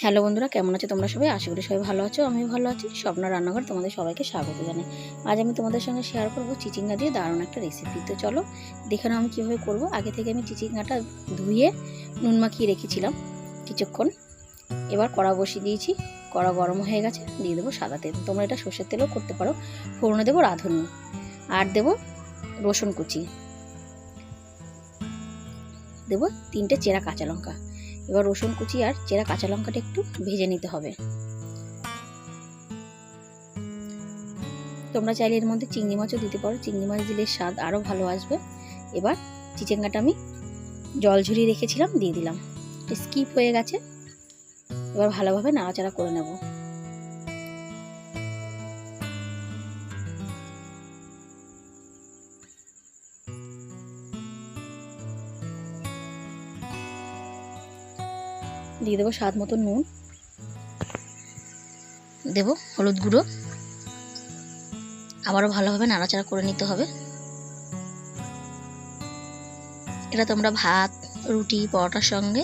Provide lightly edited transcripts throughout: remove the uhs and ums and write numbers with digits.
Hello বন্ধুরা, কেমন আছো তোমরা সবাই? আশা করি সবাই ভালো আছো। আমিও ভালো আছি। স্বপ্ন রান্নাঘর তোমাদের সবাইকে স্বাগত জানাই। আজ আমি তোমাদের সঙ্গে শেয়ার করব চিচিঙ্গা দিয়ে দারুণ একটা রেসিপি। তো চলো দেখে নাও আমি কীভাবে করব। আগে থেকে আমি চিচিঙ্গাটা ধুয়ে নুন মাখিয়ে রেখেছিলাম কিছুক্ষণ। এবার কড়া বসিয়ে দিয়েছি। কড়া গরম হয়ে গেছে, দিয়ে দেবো সাদা তেল। তোমরা এটা সর্ষের তেলও করতে পারো। ফোড়নে দেবো রাঁধুনি, আর দেবো রসুন কুচি, দেবো 3টে চেরা কাঁচা লঙ্কা। এবার রসুন কুচি আর চেরা কাঁচা লঙ্কাটা একটু ভেজে নিতে হবে। তোমরা চাইলে এর মধ্যে চিংড়ি মাছও দিতে পারো, চিংড়ি মাছ দিলে স্বাদ আরও ভালো আসবে। এবার চিচিঙ্গাটা আমি জল ঝরিয়ে রেখেছিলাম, দিয়ে দিলাম। স্কিপ হয়ে গেছে। এবার ভালোভাবে নাড়াচাড়া করে নেব। দিয়ে দেবো স্বাদ মতো নুন, দেব হলুদ গুঁড়ো। আবারও ভালোভাবে নাড়াচাড়া করে নিতে হবে। এটা তোমরা ভাত, রুটি, পরোটার সঙ্গে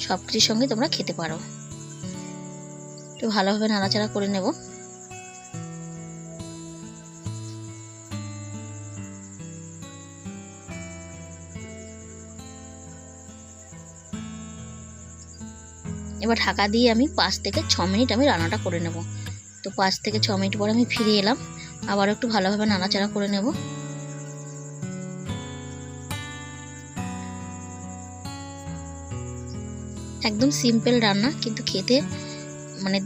সব কিছুর সঙ্গে তোমরা খেতে পারো। একটু ভালোভাবে নাড়াচাড়া করে নেব। এবার ঢাকা দিয়ে আমি 5 থেকে 6 মিনিট আমি রান্নাটা করে নেব। তো 5 থেকে 6 মিনিট পরে আমি ফিরে এলাম। আবার একটু ভালোভাবে নাড়াচাড়া করে নেব। একদম সিম্পল রান্না, কিন্তু খেতে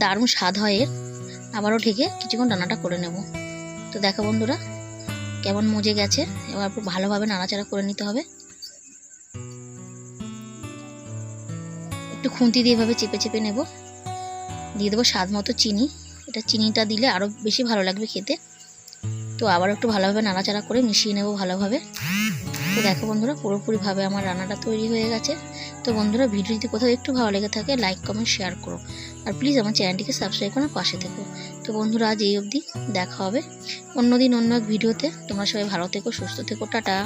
দারুণ স্বাদ হয় এর। আবারও ঢেকে কিছুক্ষণ রান্নাটা করে নেব। তো দেখো বন্ধুরা কেমন মজে গেছে। এবার ভালোভাবে নাড়াচাড়া করে নিতে হবে। একটু খুন্তি দিয়ে এভাবে চেপে চেপে নেব। দিয়ে দেবো স্বাদ মতো চিনি। এটা চিনিটা দিলে আরও বেশি ভালো লাগবে খেতে। তো আবার একটু ভালোভাবে নাড়াচাড়া করে মিশিয়ে নেব ভালোভাবে। তো দেখো বন্ধুরা পুরোপুরিভাবে আমার রান্নাটা তৈরি হয়ে গেছে। তো বন্ধুরা ভিডিও যদি কোথাও একটু ভালো লেগে থাকে লাইক কমেন্ট শেয়ার করো, আর প্লিজ আমার চ্যানেলটিকে সাবস্ক্রাইব করে পাশে থেকো। তো বন্ধুরা আজ এই অবধি, দেখা হবে অন্যদিন অন্য এক ভিডিওতে। তোমরা সবাই ভালো থেকো, সুস্থ থেকো, টাটা।